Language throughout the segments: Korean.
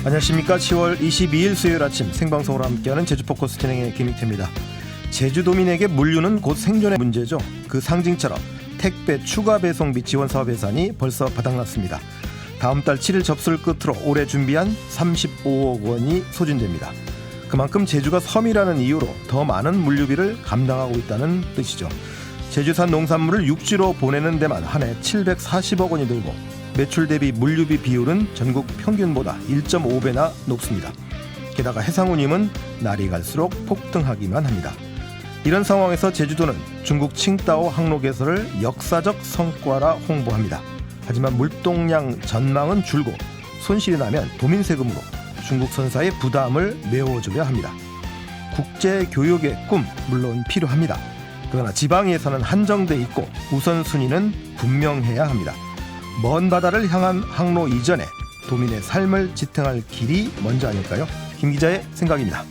안녕하십니까. 10월 22일 수요일 아침 생방송으로 함께하는 제주포커스 진행의 김익태입니다. 제주도민에게 물류는 곧 생존의 문제죠. 그 상징처럼 택배 추가 배송비 지원 사업 예산이 벌써 바닥났습니다. 다음 달 7일 접수를 끝으로 올해 준비한 35억 원이 소진됩니다. 그만큼 제주가 섬이라는 이유로 더 많은 물류비를 감당하고 있다는 뜻이죠. 제주산 농산물을 육지로 보내는 데만 한 해 740억 원이 들고 매출 대비 물류비 비율은 전국 평균보다 1.5배나 높습니다. 게다가 해상운임은 날이 갈수록 폭등하기만 합니다. 이런 상황에서 제주도는 중국 칭다오 항로 개설을 역사적 성과라 홍보합니다. 하지만 물동량 전망은 줄고 손실이 나면 도민 세금으로 중국 선사의 부담을 메워줘야 합니다. 국제교역의 꿈 물론 필요합니다. 그러나 지방 예산은 한정돼 있고 우선순위는 분명해야 합니다. 먼 바다를 향한 항로 이전에 도민의 삶을 지탱할 길이 먼저 아닐까요? 김 기자의 생각입니다.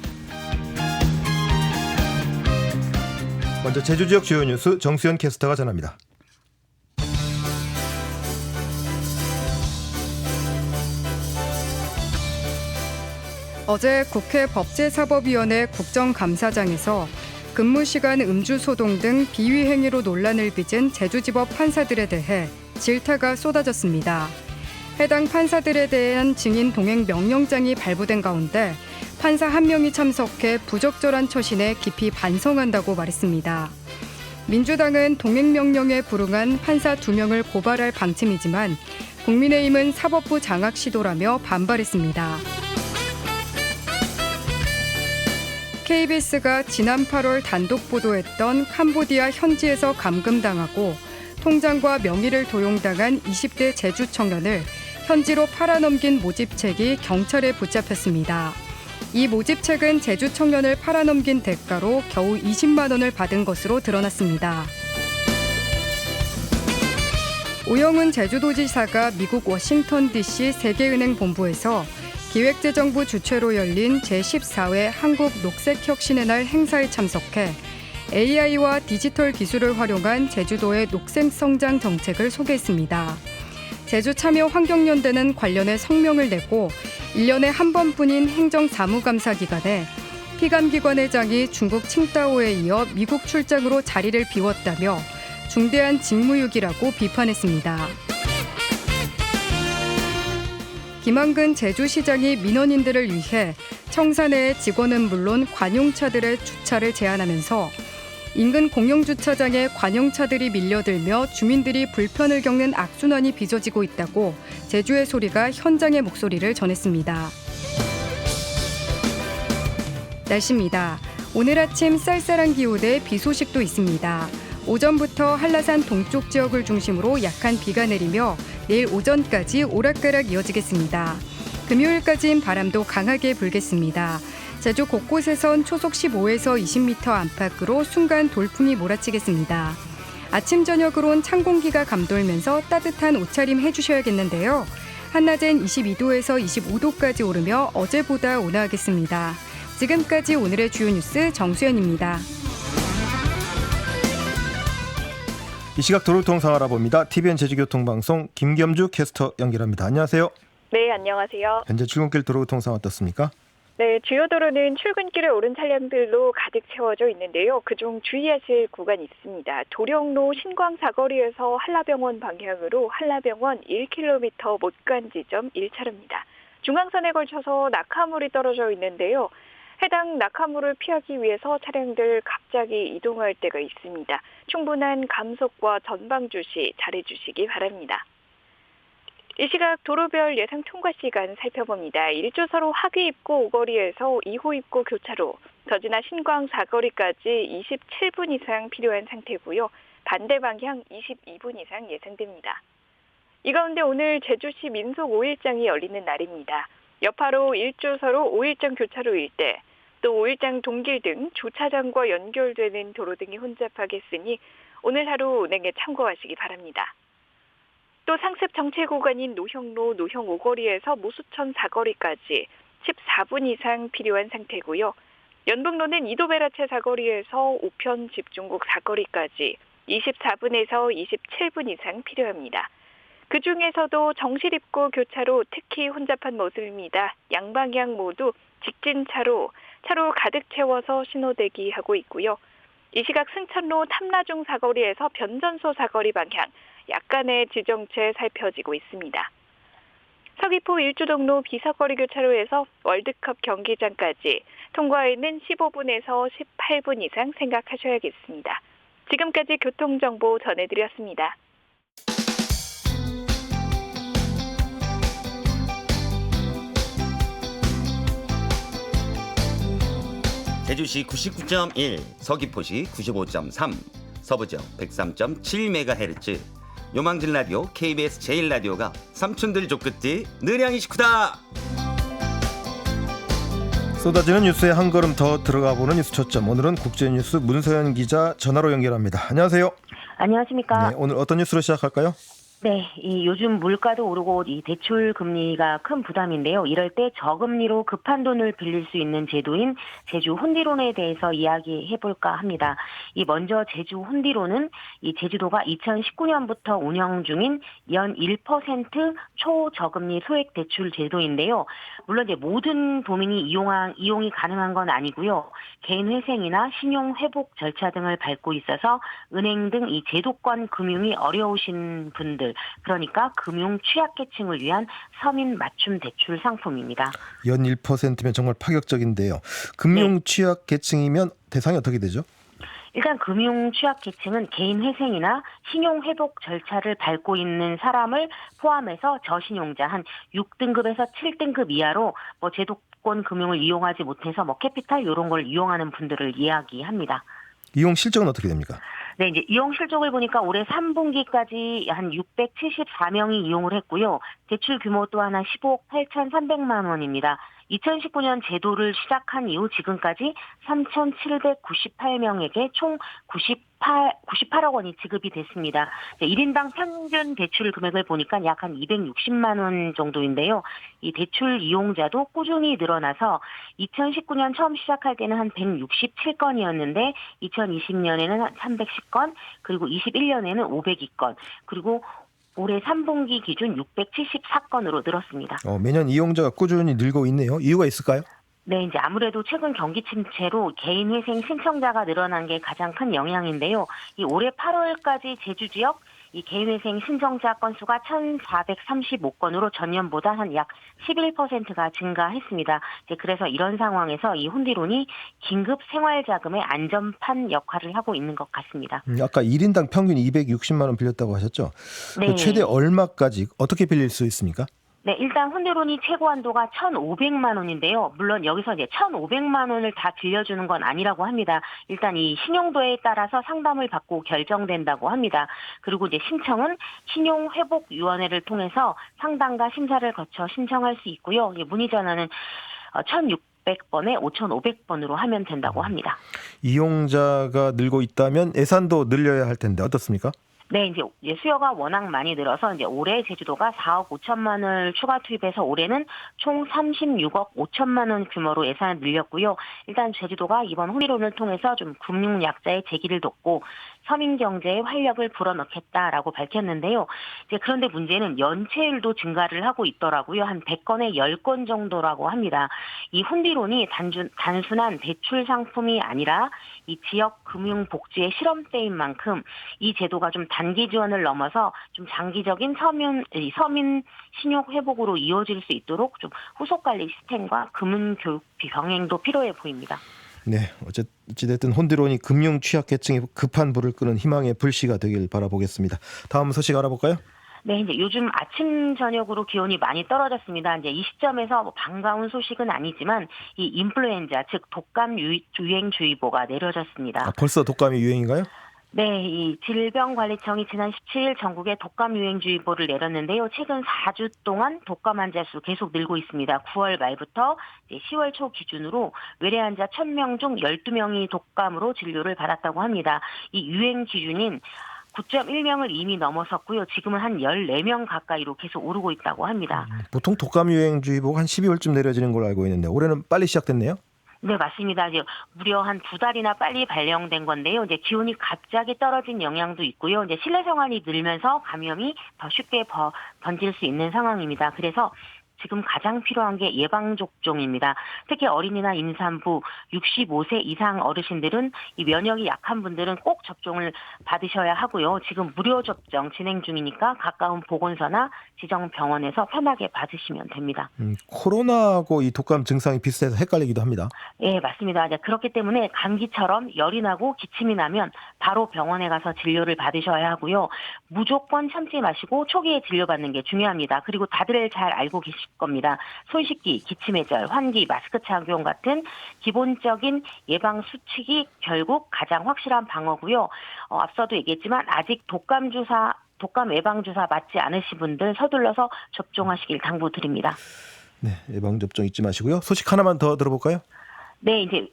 먼저 제주 지역 주요 뉴스 정수현 캐스터가 전합니다. 어제 국회 법제사법위원회 국정감사장에서 근무시간 음주소동 등 비위 행위로 논란을 빚은 제주지법 판사들에 대해 질타가 쏟아졌습니다. 해당 판사들에 대한 증인 동행 명령장이 발부된 가운데 판사 한 명이 참석해 부적절한 처신에 깊이 반성한다고 말했습니다. 민주당은 동행 명령에 불응한 판사 2명을 고발할 방침이지만 국민의힘은 사법부 장악 시도라며 반발했습니다. KBS가 지난 8월 단독 보도했던 캄보디아 현지에서 감금당하고 통장과 명의를 도용당한 20대 제주 청년을 현지로 팔아넘긴 모집책이 경찰에 붙잡혔습니다. 이 모집책은 제주 청년을 팔아넘긴 대가로 겨우 20만 원을 받은 것으로 드러났습니다. 오영훈 제주도지사가 미국 워싱턴 DC 세계은행 본부에서 기획재정부 주최로 열린 제14회 한국 녹색혁신의 날 행사에 참석해 AI와 디지털 기술을 활용한 제주도의 녹색성장 정책을 소개했습니다. 제주참여환경연대는 관련해 성명을 내고 1년에 한 번뿐인 행정사무감사 기간에 피감기관회장이 중국 칭다오에 이어 미국 출장으로 자리를 비웠다며 중대한 직무유기라고 비판했습니다. 김한근 제주시장이 민원인들을 위해 청사내의 직원은 물론 관용차들의 주차를 제한하면서 인근 공영주차장에 관용차들이 밀려들며 주민들이 불편을 겪는 악순환이 빚어지고 있다고 제주의 소리가 현장의 목소리를 전했습니다. 날씨입니다. 오늘 아침 쌀쌀한 기온에 비 소식도 있습니다. 오전부터 한라산 동쪽 지역을 중심으로 약한 비가 내리며 내일 오전까지 오락가락 이어지겠습니다. 금요일까지는 바람도 강하게 불겠습니다. 제주 곳곳에선 초속 15에서 20m 안팎으로 순간 돌풍이 몰아치겠습니다. 아침 저녁으론 찬 공기가 감돌면서 따뜻한 옷차림 해주셔야겠는데요. 한낮엔 22도에서 25도까지 오르며 어제보다 온화하겠습니다. 지금까지 오늘의 주요 뉴스 정수연입니다. 이 시각 도로교통 상황 알아봅니다. TVN 제주교통방송 김겸주 캐스터 연결합니다. 안녕하세요. 네, 안녕하세요. 현재 출근길 도로교통 상황 어떻습니까? 네, 주요 도로는 출근길에 오른 차량들로 가득 채워져 있는데요. 그중 주의하실 구간이 있습니다. 도령로 신광 사거리에서 한라병원 방향으로 한라병원 1km 못 간 지점 1차로입니다. 중앙선에 걸쳐서 낙하물이 떨어져 있는데요. 해당 낙하물을 피하기 위해서 차량들 갑자기 이동할 때가 있습니다. 충분한 감속과 전방 주시 잘해주시기 바랍니다. 이 시각 도로별 예상 통과 시간 살펴봅니다. 1조서로 하귀 입구 오거리에서 2호 입구 교차로, 더지나 신광 사거리까지 27분 이상 필요한 상태고요. 반대 방향 22분 이상 예상됩니다. 이 가운데 오늘 제주시 민속 5일장이 열리는 날입니다. 여파로 1조서로 5일장 교차로 일대, 또 5일장 동길 등 주차장과 연결되는 도로 등이 혼잡하겠으니 오늘 하루 운행에 참고하시기 바랍니다. 또 상습 정체 구간인 노형로, 노형 5거리에서 모수천 사거리까지 14분 이상 필요한 상태고요. 연북로는 이도베라체 사거리에서 우편 집중국 사거리까지 24분에서 27분 이상 필요합니다. 그중에서도 정실입구 교차로 특히 혼잡한 모습입니다. 양방향 모두 직진차로 가득 채워서 신호대기하고 있고요. 이 시각 승천로 탐라중 사거리에서 변전소 사거리 방향 약간의 지정체 살펴지고 있습니다. 서귀포 일주동로 비사거리 교차로에서 월드컵 경기장까지 통과에는 15분에서 18분 이상 생각하셔야겠습니다. 지금까지 교통정보 전해드렸습니다. 제주시 99.1, 서귀포시 95.3, 서부지역 103.7MHz, 요망진 라디오 KBS 제1라디오가 삼촌들 족끝이 느량이 식후다. 쏟아지는 뉴스에 한 걸음 더 들어가 보는 뉴스 초점. 오늘은 국제뉴스 문서연 기자 전화로 연결합니다. 안녕하세요. 안녕하십니까. 네, 오늘 어떤 뉴스로 시작할까요? 네, 이 요즘 물가도 오르고 이 대출 금리가 큰 부담인데요. 이럴 때 저금리로 급한 돈을 빌릴 수 있는 제도인 제주 혼디론에 대해서 이야기해 볼까 합니다. 이 먼저 제주 혼디론은 이 제주도가 2019년부터 운영 중인 연 1% 초저금리 소액 대출 제도인데요. 물론 이제 모든 도민이 이용이 가능한 건 아니고요. 개인 회생이나 신용 회복 절차 등을 밟고 있어서 은행 등 이 제도권 금융이 어려우신 분들, 그러니까 금융 취약계층을 위한 서민 맞춤 대출 상품입니다. 연 1%면 정말 파격적인데요. 금융 취약계층이면 대상이 어떻게 되죠? 일단 금융 취약계층은 개인 회생이나 신용 회복 절차를 밟고 있는 사람을 포함해서 저신용자 한 6등급에서 7등급 이하로 제도권 금융을 이용하지 못해서 캐피탈 이런 걸 이용하는 분들을 이야기합니다. 이용 실적은 어떻게 됩니까? 네, 이제 이용 실적을 보니까 올해 3분기까지 한 674명이 이용을 했고요. 대출 규모 또한 한 15억 8,300만 원입니다. 2019년 제도를 시작한 이후 지금까지 3,798명에게 총 98억 원이 지급이 됐습니다. 1인당 평균 대출 금액을 보니까 약 한 260만 원 정도인데요. 이 대출 이용자도 꾸준히 늘어나서 2019년 처음 시작할 때는 한 167건이었는데 2020년에는 한 310건, 그리고 21년에는 502건, 그리고 올해 3분기 기준 674건으로 늘었습니다. 매년 이용자가 꾸준히 늘고 있네요. 이유가 있을까요? 네, 이제 아무래도 최근 경기 침체로 개인 회생 신청자가 늘어난 게 가장 큰 영향인데요. 이 올해 8월까지 제주 지역 이 개인 회생 신청자 건수가 1,435건으로 전년보다 한 약 11%가 증가했습니다. 그래서 이런 상황에서 이 혼디론이 긴급 생활자금의 안전판 역할을 하고 있는 것 같습니다. 아까 1인당 평균 260만 원 빌렸다고 하셨죠? 네. 최대 얼마까지 어떻게 빌릴 수 있습니까? 네, 일단 혼디론이 최고 한도가 1,500만 원인데요. 물론 여기서 이제 1,500만 원을 다 빌려주는 건 아니라고 합니다. 일단 이 신용도에 따라서 상담을 받고 결정된다고 합니다. 그리고 이제 신청은 신용회복위원회를 통해서 상담과 심사를 거쳐 신청할 수 있고요. 문의 전화는 1,600번에 5,500번으로 하면 된다고 합니다. 이용자가 늘고 있다면 예산도 늘려야 할 텐데 어떻습니까? 네, 이제 수요가 워낙 많이 늘어서 이제 올해 제주도가 4억 5천만 원을 추가 투입해서 올해는 총 36억 5천만 원 규모로 예산을 늘렸고요. 일단 제주도가 이번 혼디론을 통해서 좀 금융 약자의 재기를 돕고 서민 경제에 활력을 불어넣겠다라고 밝혔는데요. 이제 그런데 문제는 연체율도 증가를 하고 있더라고요. 한 100건에 10건 정도라고 합니다. 이 혼디론이 단순한 대출 상품이 아니라 이 지역 금융 복지의 실험대인 만큼 이 제도가 좀 단기 지원을 넘어서 좀 장기적인 서민 신용 회복으로 이어질 수 있도록 좀 후속 관리 시스템과 금융 교육 병행도 필요해 보입니다. 네, 어찌됐든 혼디론이 금융 취약계층에 급한 불을 끄는 희망의 불씨가 되길 바라보겠습니다. 다음 소식 알아볼까요? 네, 이제 요즘 아침 저녁으로 기온이 많이 떨어졌습니다. 이제 이 시점에서 반가운 소식은 아니지만 이 인플루엔자, 즉 독감 유행주의보가 내려졌습니다. 벌써 독감이 유행인가요? 네, 이 질병관리청이 지난 17일 전국에 독감 유행주의보를 내렸는데요. 최근 4주 동안 독감 환자 수 계속 늘고 있습니다. 9월 말부터 10월 초 기준으로 외래 환자 1,000명 중 12명이 독감으로 진료를 받았다고 합니다. 이 유행 기준인 9.1명을 이미 넘어섰고요. 지금은 한 14명 가까이로 계속 오르고 있다고 합니다. 보통 독감 유행주의보가 한 12월쯤 내려지는 걸로 알고 있는데 올해는 빨리 시작됐네요? 네, 맞습니다. 이제 무려 한 2달이나 빨리 발령된 건데요. 이제 기온이 갑자기 떨어진 영향도 있고요. 이제 실내 생활이 늘면서 감염이 더 쉽게 번질 수 있는 상황입니다. 그래서 지금 가장 필요한 게 예방접종입니다. 특히 어린이나 임산부, 65세 이상 어르신들은 이 면역이 약한 분들은 꼭 접종을 받으셔야 하고요. 지금 무료 접종 진행 중이니까 가까운 보건소나 지정 병원에서 편하게 받으시면 됩니다. 코로나하고 이 독감 증상이 비슷해서 헷갈리기도 합니다. 예, 맞습니다. 그렇기 때문에 감기처럼 열이 나고 기침이 나면 바로 병원에 가서 진료를 받으셔야 하고요. 무조건 참지 마시고 초기에 진료받는 게 중요합니다. 그리고 다들 잘 알고 계실 겁니다. 손 씻기, 기침 해절, 환기, 마스크 착용 같은 기본적인 예방 수칙이 결국 가장 확실한 방어고요. 앞서도 얘기했지만 아직 독감 예방 주사 맞지 않으신 분들 서둘러서 접종하시길 당부드립니다. 네, 예방접종 잊지 마시고요. 소식 하나만 더 들어볼까요? 네, 이제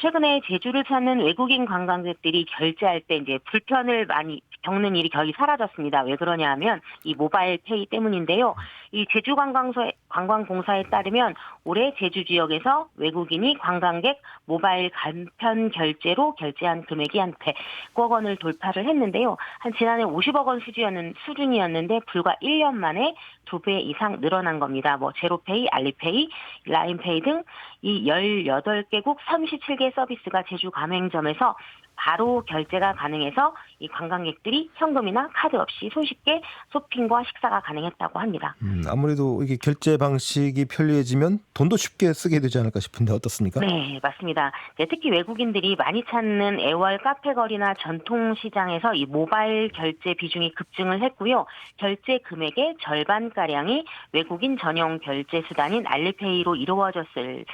최근에 제주를 찾는 외국인 관광객들이 결제할 때 이제 불편을 많이 겪는 일이 거의 사라졌습니다. 왜 그러냐 하면 이 모바일 페이 때문인데요. 이 제주 관광공사에 따르면 올해 제주 지역에서 외국인이 관광객 모바일 간편 결제로 결제한 금액이 한 100억 원을 돌파를 했는데요. 한 지난해 50억 원 수준이었는데 불과 1년 만에 2배 이상 늘어난 겁니다. 제로페이, 알리페이, 라인페이 등 이 18개국 37개 서비스가 제주 가맹점에서 바로 결제가 가능해서 이 관광객들이 현금이나 카드 없이 손쉽게 쇼핑과 식사가 가능했다고 합니다. 아무래도 이게 결제 방식이 편리해지면 돈도 쉽게 쓰게 되지 않을까 싶은데 어떻습니까? 네, 맞습니다. 특히 외국인들이 많이 찾는 애월 카페거리나 전통시장에서 이 모바일 결제 비중이 급증을 했고요. 결제 금액의 절반가량이 외국인 전용 결제 수단인 알리페이로 이루어졌을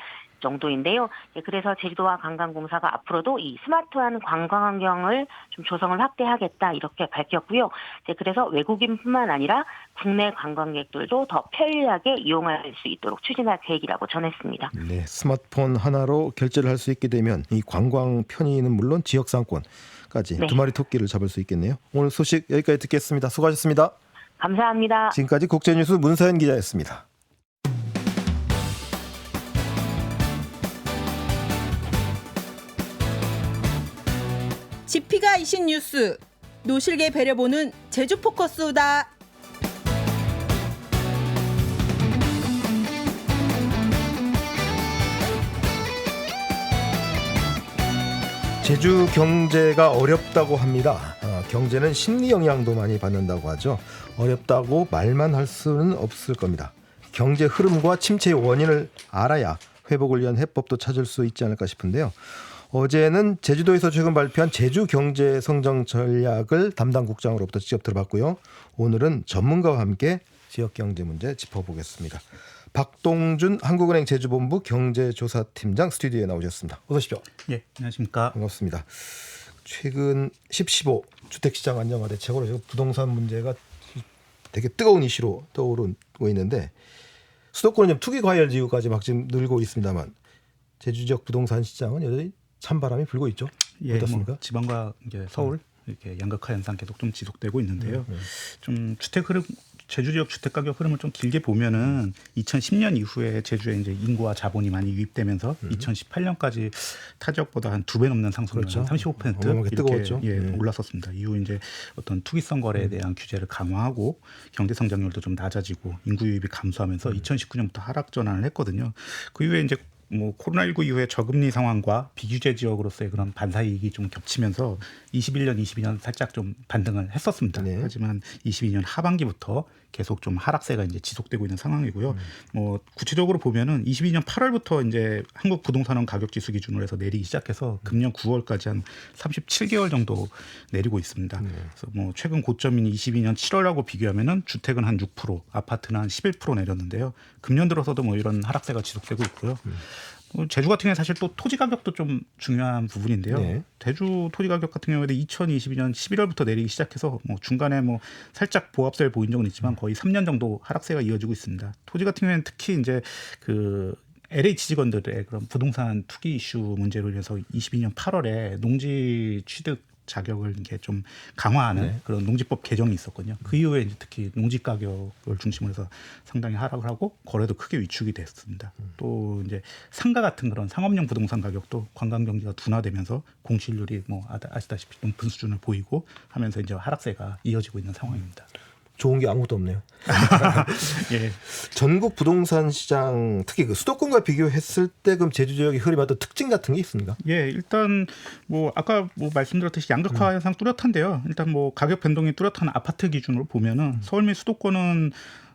정도인데요. 그래서 제주도와 관광공사가 앞으로도 이 스마트한 관광 환경을 좀 조성을 확대하겠다 이렇게 밝혔고요. 그래서 외국인뿐만 아니라 국내 관광객들도 더 편리하게 이용할 수 있도록 추진할 계획이라고 전했습니다. 네, 스마트폰 하나로 결제를 할 수 있게 되면 이 관광 편의는 물론 지역 상권까지 네. 두 마리 토끼를 잡을 수 있겠네요. 오늘 소식 여기까지 듣겠습니다. 수고하셨습니다. 감사합니다. 지금까지 국제뉴스 문서연 기자였습니다. 지피가 이신 뉴스 노실계 배려보는 제주 포커스다. 제주 경제가 어렵다고 합니다. 경제는 심리 영향도 많이 받는다고 하죠. 어렵다고 말만 할 수는 없을 겁니다. 경제 흐름과 침체의 원인을 알아야 회복을 위한 해법도 찾을 수 있지 않을까 싶은데요. 어제는 제주도에서 최근 발표한 제주 경제 성장 전략을 담당 국장으로부터 직접 들어봤고요. 오늘은 전문가와 함께 지역 경제 문제 짚어보겠습니다. 박동준 한국은행 제주본부 경제조사팀장 스튜디오에 나오셨습니다. 어서 오십시오. 예, 안녕하십니까. 반갑습니다. 최근 10.15 주택시장 안정화 대책으로 지금 부동산 문제가 되게 뜨거운 이슈로 떠오르고 있는데 수도권은 투기 과열 지구까지 막 지금 늘고 있습니다만 제주 지역 부동산 시장은 여전히 찬바람이 불고 있죠. 예, 어떻습니까? 지방과 이제 서울 이렇게 양극화 현상 계속 좀 지속되고 있는데요. 좀 주택 흐름, 제주 지역 주택 가격 흐름을 좀 길게 보면은 2010년 이후에 제주에 이제 인구와 자본이 많이 유입되면서 2018년까지 타 지역보다 한 2배 넘는 상승률, 그렇죠. 35% 어마어마하게 뜨거웠죠. 올랐었습니다. 이후 이제 어떤 투기성 거래에 대한 규제를 강화하고 경제 성장률도 좀 낮아지고 인구 유입이 감소하면서 2019년부터 하락 전환을 했거든요. 그 이후에 이제 코로나19 이후에 저금리 상황과 비규제 지역으로서의 그런 반사이익이 좀 겹치면서 21년, 22년 살짝 좀 반등을 했었습니다. 네. 하지만 22년 하반기부터 계속 좀 하락세가 이제 지속되고 있는 상황이고요. 구체적으로 보면은 22년 8월부터 이제 한국 부동산원 가격 지수 기준으로 해서 내리기 시작해서 금년 9월까지 한 37개월 정도 내리고 있습니다. 그래서 최근 고점인 22년 7월하고 비교하면은 주택은 한 6%, 아파트는 한 11% 내렸는데요. 금년 들어서도 이런 하락세가 지속되고 있고요. 제주 같은 경우에 사실 또 토지 가격도 좀 중요한 부분인데요. 네. 제주 토지 가격 같은 경우에도 2022년 11월부터 내리기 시작해서 중간에 살짝 보합세를 보인 적은 있지만 거의 3년 정도 하락세가 이어지고 있습니다. 토지 같은 경우에는 특히 이제 그 LH 직원들의 그런 부동산 투기 이슈 문제로 인해서 22년 8월에 농지 취득 자격을 이게 좀 강화하는 그런 농지법 개정이 있었거든요. 그 이후에 이제 특히 농지 가격을 중심으로 해서 상당히 하락을 하고 거래도 크게 위축이 됐습니다. 또 이제 상가 같은 그런 상업용 부동산 가격도 관광 경기가 둔화되면서 공실률이 뭐 아시다시피 높은 수준을 보이고 하면서 이제 하락세가 이어지고 있는 상황입니다. 좋은 게 아무것도 없네요. 예. 전국 부동산 시장 특히 그 수도권과 비교했을 때 그럼 제주 지역의 흐름이 어떤 특징 같은 게 있습니까? 예, 일단 뭐 아까 뭐 말씀드렸듯이 양극화 현상 뚜렷한데요. 일단 뭐 가격 변동이 뚜렷한 아파트 기준으로 보면은 서울 및 수도권은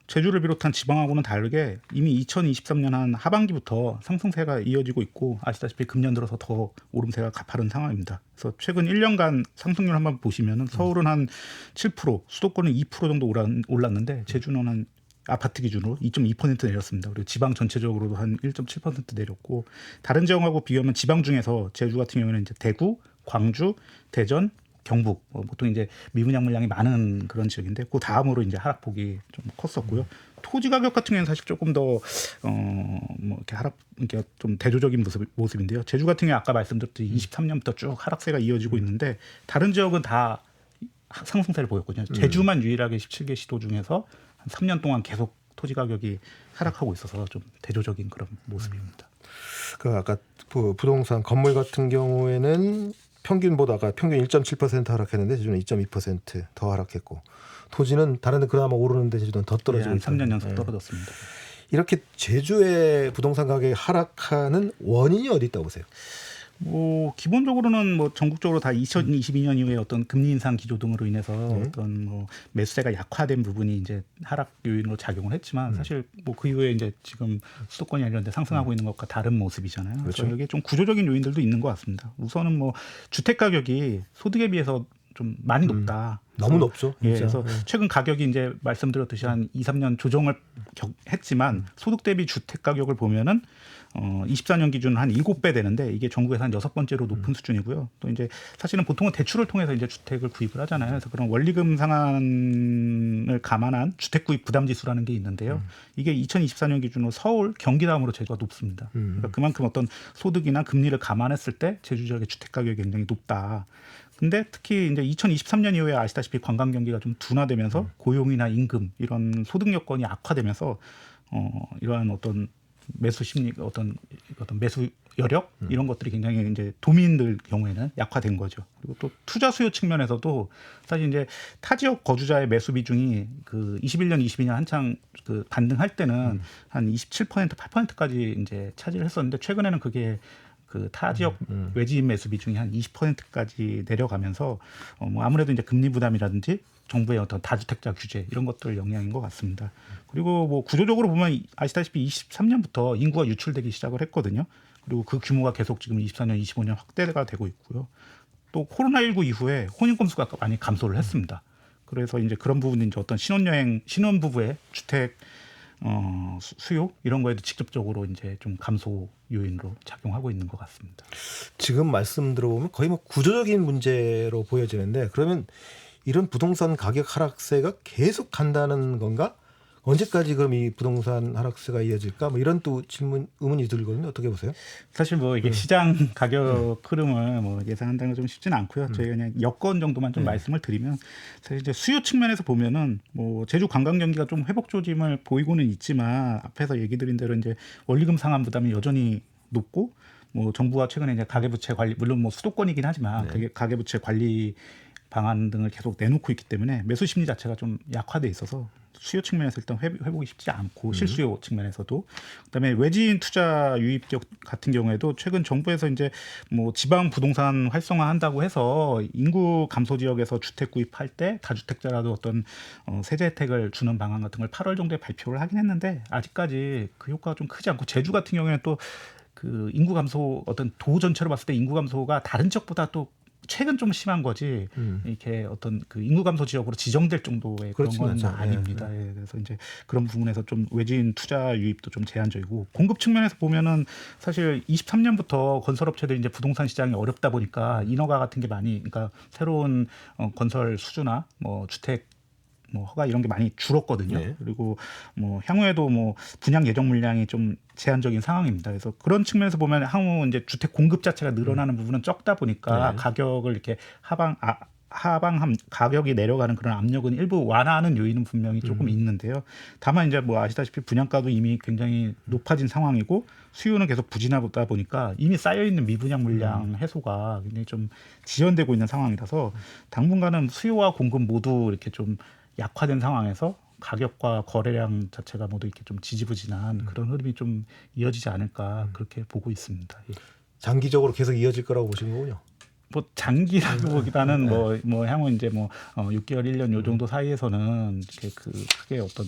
제주를 비롯한 지방하고는 다르게 이미 2023년 한 하반기부터 상승세가 이어지고 있고 아시다시피 금년 들어서 더 오름세가 가파른 상황입니다. 그래서 최근 1년간 상승률 한번 보시면은 서울은 한 7%, 수도권은 2% 정도 올랐는데 제주는 한 아파트 기준으로 2.2% 내렸습니다. 그리고 지방 전체적으로도 한 1.7% 내렸고 다른 지역하고 비교하면 지방 중에서 제주 같은 경우에는 이제 대구, 광주, 대전, 경북 보통 이제 미분양 물량이 많은 그런 지역인데 그 다음으로 이제 하락폭이 좀 컸었고요. 토지 가격 같은 경우는 사실 조금 더 뭐 이렇게 이렇게 좀 대조적인 모습인데요. 제주 같은 경우 아까 말씀드렸듯이 23년부터 쭉 하락세가 이어지고 있는데 다른 지역은 다 상승세를 보였거든요. 제주만 유일하게 17개 시도 중에서 한 3년 동안 계속 토지 가격이 하락하고 있어서 좀 대조적인 그런 모습입니다. 그 아까 부동산 건물 같은 경우에는 평균보다가 평균 1.7% 하락했는데 제주는 2.2% 하락했고 토지는 다른 데 그나마 오르는데 제주는 더 떨어지고 예, 3년 연속 떨어졌습니다. 이렇게 제주의 부동산 가격이 하락하는 원인이 어디 있다고 보세요? 뭐 기본적으로는 뭐 전국적으로 다 2022년 이후에 어떤 금리 인상 기조 등으로 인해서 어떤 뭐 매수세가 약화된 부분이 이제 하락 요인으로 작용을 했지만 사실 뭐 그 이후에 이제 지금 수도권이 이런 데 상승하고 있는 것과 다른 모습이잖아요. 그렇죠. 그래서 이게 좀 구조적인 요인들도 있는 것 같습니다. 우선은 뭐 주택 가격이 소득에 비해서 좀 많이 높다. 너무 높죠. 예, 진짜. 그래서 최근 가격이 이제 말씀드렸듯이 한 2, 3년 조정을 했지만 소득 대비 주택 가격을 보면은 24년 기준 한 7배 되는데 이게 전국에서 한 6번째로 높은 수준이고요. 또 이제 사실은 보통은 대출을 통해서 이제 주택을 구입을 하잖아요. 그래서 그런 원리금 상한을 감안한 주택 구입 부담 지수라는 게 있는데요. 이게 2024년 기준으로 서울, 경기 다음으로 제주가 높습니다. 그러니까 그만큼 어떤 소득이나 금리를 감안했을 때 제주 지역의 주택 가격이 굉장히 높다. 근데 특히 이제 2023년 이후에 아시다시피 관광 경기가 좀 둔화되면서 고용이나 임금 이런 소득 여건이 악화되면서 이러한 어떤 매수 심리 어떤 매수 여력 이런 것들이 굉장히 이제 도민들 경우에는 약화된 거죠. 그리고 또 투자 수요 측면에서도 사실 이제 타 지역 거주자의 매수 비중이 그 21년, 22년 한창 그 반등할 때는 한 27%, 8%까지 이제 차지를 했었는데 최근에는 그게 그 타 지역 외지인 매수 비중이 한 20%까지 내려가면서 뭐 아무래도 이제 금리 부담이라든지 정부의 어떤 다주택자 규제 이런 것들 영향인 것 같습니다. 그리고 뭐 구조적으로 보면 아시다시피 23년부터 인구가 유출되기 시작을 했거든요. 그리고 그 규모가 계속 지금 24년, 25년 확대가 되고 있고요. 또 코로나19 이후에 혼인 건수가 많이 감소를 했습니다. 그래서 이제 그런 부분이 이제 어떤 신혼부부의 주택 수요 이런 거에도 직접적으로 이제 좀 감소 요인으로 작용하고 있는 것 같습니다. 지금 말씀 들어보면 거의 뭐 구조적인 문제로 보여지는데 그러면 이런 부동산 가격 하락세가 계속 간다는 건가? 언제까지 그럼 이 부동산 하락세가 이어질까? 뭐 이런 또 의문이 들거든요. 어떻게 보세요? 사실 뭐 이게 시장 가격 흐름을 뭐 예상한다는 건 좀 쉽지는 않고요. 저희가 그냥 여건 정도만 좀 말씀을 드리면 사실 이제 수요 측면에서 보면은 뭐 제주 관광 경기가 좀 회복 조짐을 보이고는 있지만 앞에서 얘기 드린 대로 이제 원리금 상환 부담이 여전히 높고 뭐 정부가 최근에 이제 가계부채 관리 물론 뭐 수도권이긴 하지만 가계부채 관리 방안 등을 계속 내놓고 있기 때문에 매수 심리 자체가 좀 약화돼 있어서 수요 측면에서 일단 회복이 쉽지 않고 실수요 측면에서도 그다음에 외지인 투자 유입 지역 같은 경우에도 최근 정부에서 이제 뭐 지방 부동산 활성화한다고 해서 인구 감소 지역에서 주택 구입할 때 다주택자라도 어떤 세제 혜택을 주는 방안 같은 걸 8월 정도에 발표를 하긴 했는데 아직까지 그 효과가 좀 크지 않고 제주 같은 경우에는 또 그 인구 감소 어떤 도 전체로 봤을 때 인구 감소가 다른 지역보다 또 최근 좀 심한 거지 이렇게 어떤 그 인구 감소 지역으로 지정될 정도의 그런 건 않죠. 아닙니다. 예, 그래서 이제 그런 부분에서 좀 외지인 투자 유입도 좀 제한적이고 공급 측면에서 보면은 사실 23년부터 건설업체들이 이제 부동산 시장이 어렵다 보니까 인허가 같은 게 많이 그러니까 새로운 건설 수주나 뭐 주택 뭐 허가 이런 게 많이 줄었거든요. 네. 그리고 뭐 향후에도 뭐 분양 예정 물량이 좀 제한적인 상황입니다. 그래서 그런 측면에서 보면 향후 이제 주택 공급 자체가 늘어나는 부분은 적다 보니까 네. 가격을 이렇게 하방함 가격이 내려가는 그런 압력은 일부 완화하는 요인은 분명히 조금 있는데요. 다만 이제 뭐 아시다시피 분양가도 이미 굉장히 높아진 상황이고 수요는 계속 부진하다 보니까 이미 쌓여 있는 미분양 물량 해소가 굉장히 좀 지연되고 있는 상황이라서 당분간은 수요와 공급 모두 이렇게 좀 약화된 상황에서 가격과 거래량 자체가 모두 이렇게 좀 지지부진한 그런 흐름이 좀 이어지지 않을까 그렇게 보고 있습니다. 예. 장기적으로 계속 이어질 거라고 보시는 거군요. 뭐 장기라기보다는 뭐 향후 이제 뭐 6개월 1년 요 정도 사이에서는 이렇게 그 크게 어떤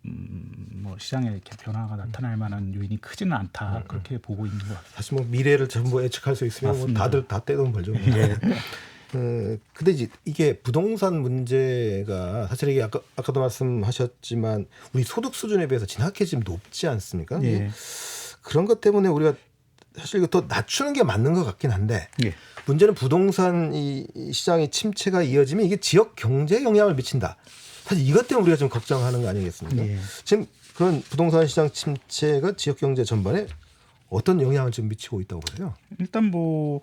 뭐 시장에 이렇게 변화가 나타날 만한 요인이 크지는 않다 그렇게 보고 있는 것 같습니다. 사실 뭐 미래를 전부 예측할 수 있으면 뭐 맞습니다. 다들 다 떼돈 벌죠. 예. 근데 이게 부동산 문제가 사실 이게 아까도 말씀하셨지만 우리 소득 수준에 비해서 지나치게 지금 높지 않습니까? 예. 그런 것 때문에 우리가 사실 이거 더 낮추는 게 맞는 것 같긴 한데 예. 문제는 부동산 이 시장의 침체가 이어지면 이게 지역 경제에 영향을 미친다. 사실 이것 때문에 우리가 좀 걱정하는 거 아니겠습니까? 예. 지금 그런 부동산 시장 침체가 지역 경제 전반에 어떤 영향을 좀 미치고 있다고 보세요? 일단 뭐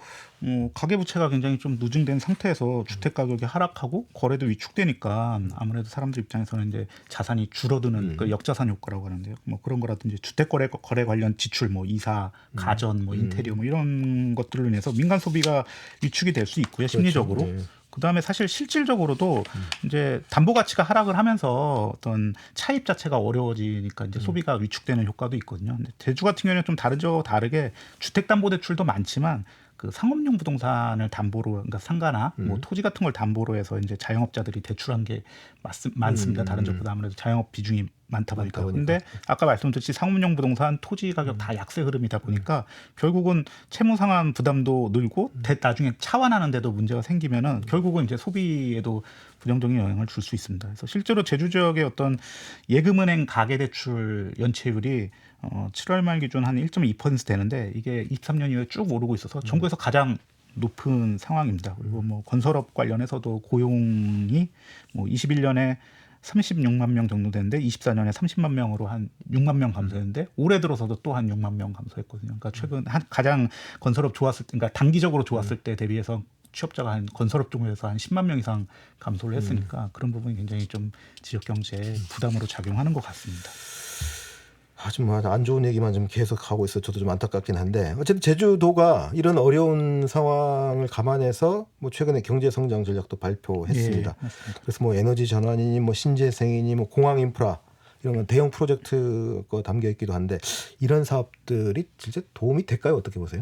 가계부채가 굉장히 좀 누증된 상태에서 주택 가격이 하락하고 거래도 위축되니까 아무래도 사람들 입장에서는 이제 자산이 줄어드는 그 역자산 효과라고 하는데요. 뭐 그런 거라든지 주택 거래 관련 지출, 뭐 이사, 가전, 뭐 인테리어, 뭐 이런 것들로 인해서 민간 소비가 위축이 될 수 있고요. 심리적으로. 그렇죠. 네. 그다음에 사실 실질적으로도 이제 담보 가치가 하락을 하면서 어떤 차입 자체가 어려워지니까 이제 소비가 위축되는 효과도 있거든요. 근데 제주 같은 경우는 좀 다르게 주택담보대출도 많지만 그 상업용 부동산을 담보로, 그러니까 상가나 뭐 토지 같은 걸 담보로 해서 이제 자영업자들이 대출한 게 많습니다. 다른 지역보다 아무래도 자영업 비중이 많다 보니까. 근데 아까 말씀드렸듯이 상업용 부동산, 토지 가격 다 약세 흐름이다 보니까 결국은 채무 상환 부담도 늘고 나중에 차환하는데도 문제가 생기면은 결국은 이제 소비에도 부정적인 영향을 줄 수 있습니다. 그래서 실제로 제주 지역의 어떤 예금은행 가계대출 연체율이 7월 말 기준 한 1.2% 되는데 이게 23년 이후에 쭉 오르고 있어서 전국에서 가장 높은 상황입니다. 그리고 뭐 건설업 관련해서도 고용이 뭐 21년에 36만 명 정도 되는데 24년에 30만 명으로 한 6만 명 감소했는데 올해 들어서도 또 한 6만 명 감소했거든요. 그러니까 최근 가장 건설업 좋았을 때, 그러니까 단기적으로 좋았을 때 대비해서 취업자가 한 건설업 쪽에서 한 10만 명 이상 감소를 했으니까 그런 부분이 굉장히 좀 지역 경제에 부담으로 작용하는 것 같습니다. 아주 뭐 안 좋은 얘기만 좀 계속 하고 있어 저도 좀 안타깝긴 한데 어쨌든 제주도가 이런 어려운 상황을 감안해서 뭐 최근에 경제 성장 전략도 발표했습니다. 예, 맞습니다. 그래서 뭐 에너지 전환이니 뭐 신재생이니 뭐 공항 인프라 이런 건 대형 프로젝트가 담겨 있기도 한데 이런 사업들이 진짜 도움이 될까요? 어떻게 보세요?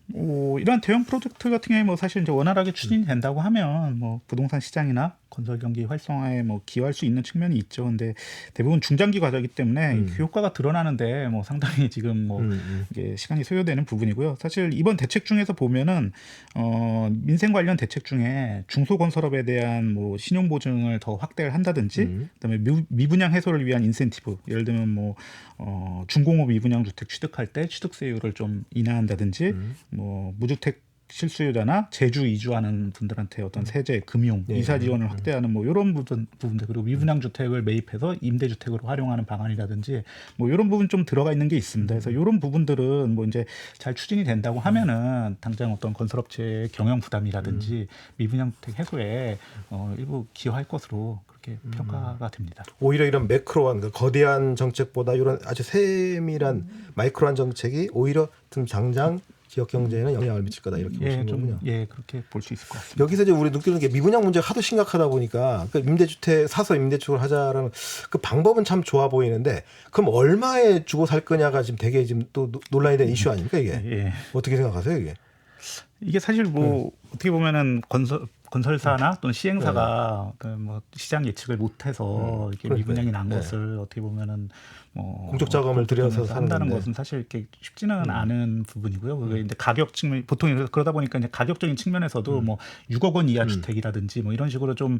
이런 대형 프로젝트 같은 경우에 뭐 사실 이제 원활하게 추진이 된다고 하면 뭐 부동산 시장이나 건설 경기 활성화에 뭐 기여할 수 있는 측면이 있죠. 근데 대부분 중장기 과제이기 때문에 그 효과가 드러나는데 뭐 상당히 지금 뭐 이게 시간이 소요되는 부분이고요. 사실 이번 대책 중에서 보면은 민생 관련 대책 중에 중소건설업에 대한 뭐 신용 보증을 더 확대를 한다든지, 그다음에 미분양 해소를 위한 인센티브, 예를 들면 뭐 중공업 미분양 주택 취득할 때 취득세율을 좀 인하한다든지, 뭐 무주택 실수요자나 제주 이주하는 분들한테 어떤 세제, 금융, 이사 지원을 확대하는 뭐 이런 부분들, 그리고 미분양 주택을 매입해서 임대주택으로 활용하는 방안이라든지 뭐 이런 부분 좀 들어가 있는 게 있습니다. 그래서 이런 부분들은 뭐 이제 잘 추진이 된다고 하면은 당장 어떤 건설업체의 경영 부담이라든지 미분양 주택 해소에 일부 기여할 것으로 그렇게 평가가 됩니다. 오히려 이런 매크로한 그 거대한 정책보다 이런 아주 세밀한 마이크로한 정책이 오히려 좀 장장 지역 경제에는 영향을 미칠 거다 이렇게 보시는 거군요. 예, 그렇게 볼 수 있을 것 같습니다. 여기서 이제 우리 느끼는 게 미분양 문제가 하도 심각하다 보니까 그 임대주택 사서 임대주택을 하자라는 그 방법은 참 좋아 보이는데 그럼 얼마에 주고 살 거냐가 지금 되게 지금 또 논란이 된 이슈 아닙니까 이게? 예. 어떻게 생각하세요 이게? 이게 사실 뭐 어떻게 보면은 건설사나 또는 시행사가 그 뭐 시장 예측을 못해서 이렇게 그러니까요. 미분양이 난 것을 어떻게 보면은 뭐 공적 자금을 들여서 사는 한다는 건데. 것은 사실 이렇게 쉽지는 않은 부분이고요. 그게 이제 가격 측면 보통 그러다 보니까 이제 가격적인 측면에서도 뭐 6억 원 이하 주택이라든지 뭐 이런 식으로 좀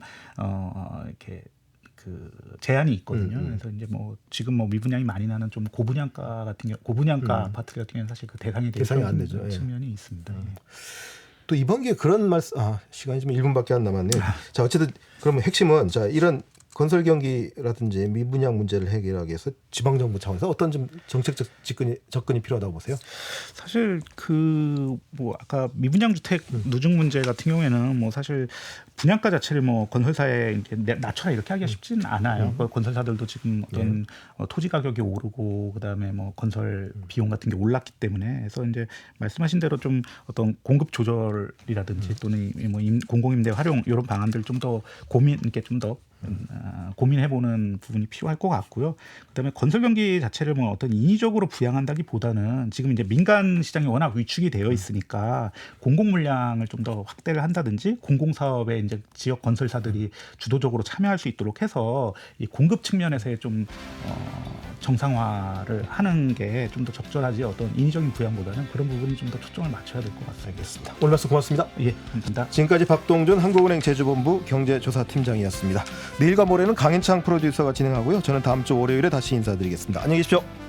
이렇게 그 제한이 있거든요. 그래서 이제 뭐 지금 뭐 미분양이 많이 나는 좀 고분양가 같은 경우, 고분양가 아파트 같은 경우는 사실 그 대상이 안 되죠. 예. 측면이 있습니다. 예. 또 이번 기회에 그런 말씀 시간이 좀 1분밖에 안 남았네요. 자, 어쨌든 그러면 핵심은 자, 이런 건설 경기라든지 미분양 문제를 해결하기 위해서 지방 정부 차원에서 어떤 좀 정책적 접근이 필요하다고 보세요? 사실 그 뭐 아까 미분양 주택 누중 문제 같은 경우에는 뭐 사실 분양가 자체를 뭐 건설사에 이제 낮춰라 이렇게 하기가 쉽지는 않아요. 그 건설사들도 지금 어떤 토지 가격이 오르고 그다음에 뭐 건설 비용 같은 게 올랐기 때문에 그래서 이제 말씀하신 대로 좀 어떤 공급 조절이라든지 또는 뭐 공공임대 활용 이런 방안들 좀 더 이렇게 좀 더 고민해보는 부분이 필요할 것 같고요. 그다음에 건설 경기 자체를 뭐 어떤 인위적으로 부양한다기보다는 지금 이제 민간 시장이 워낙 위축이 되어 있으니까 공공 물량을 좀 더 확대를 한다든지 공공 사업에 이제 지역 건설사들이 주도적으로 참여할 수 있도록 해서 이 공급 측면에서의 좀 정상화를 하는 게 좀 더 적절하지 어떤 인위적인 부양보다는 그런 부분이 좀 더 초점을 맞춰야 될 것 같습니다. 알겠습니다. 오늘 말씀 고맙습니다. 예, 감사합니다. 지금까지 박동준 한국은행 제주본부 경제조사팀장이었습니다. 내일과 모레는 강인창 프로듀서가 진행하고요. 저는 다음 주 월요일에 다시 인사드리겠습니다. 안녕히 계십시오.